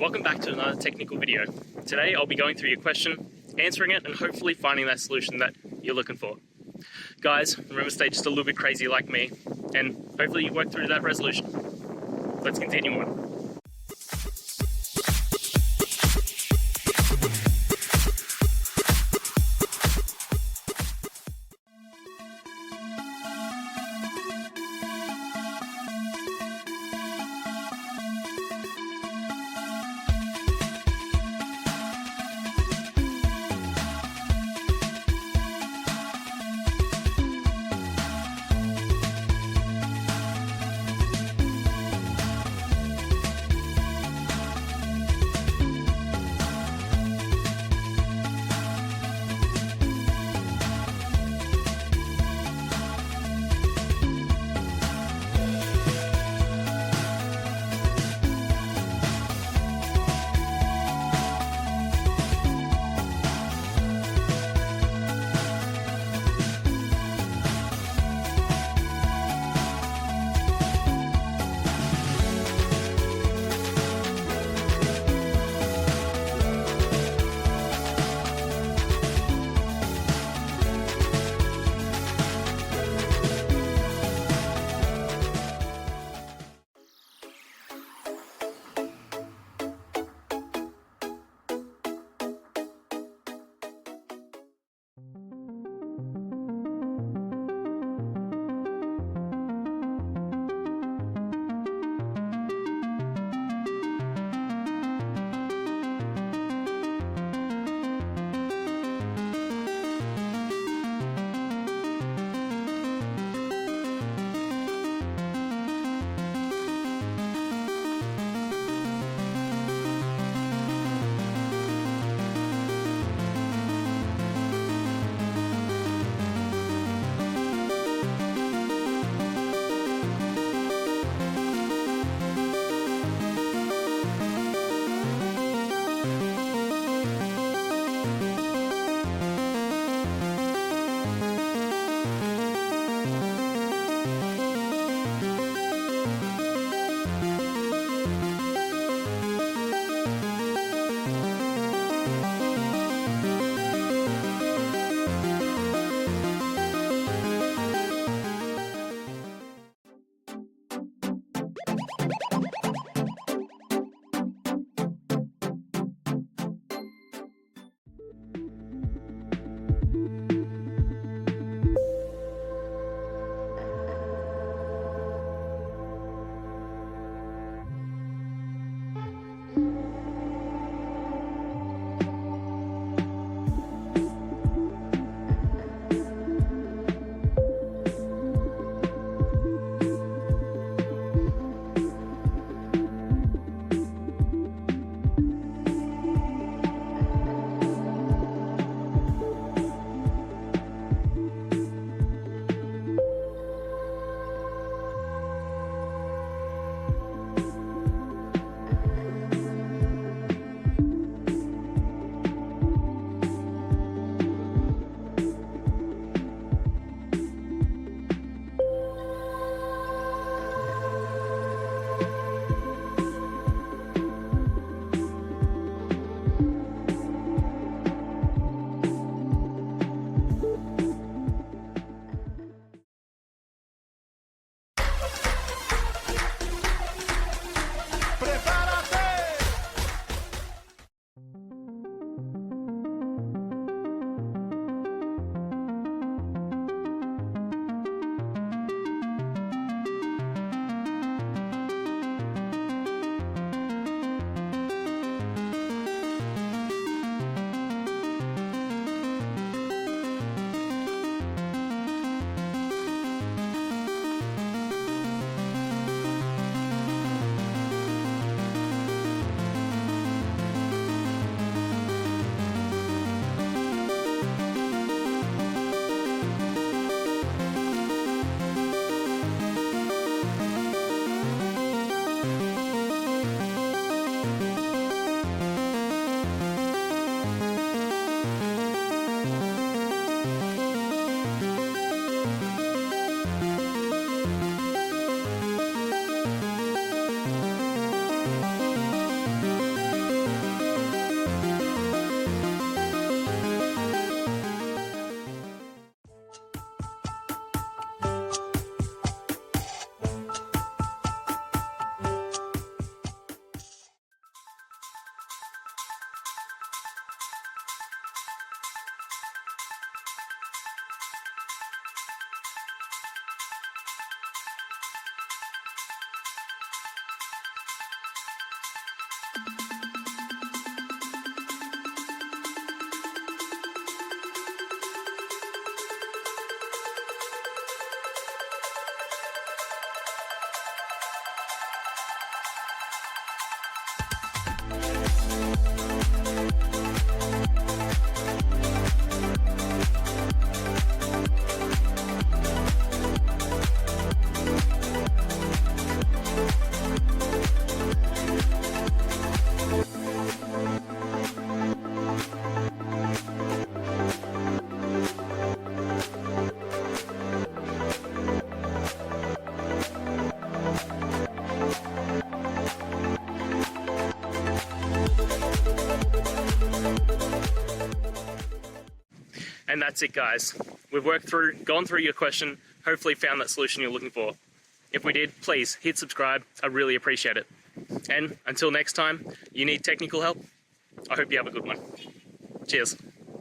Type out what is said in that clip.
Welcome back to another technical video. Today I'll be going through your question, answering it, and hopefully finding that solution that you're looking for. Guys, remember to stay just a little bit crazy like me, and hopefully you work through that resolution. Let's continue on. And that's it, guys. We've gone through your question, hopefully found that solution you're looking for. If we did, please hit subscribe. I really appreciate it. And until next time, you need technical help, I hope you have a good one. Cheers.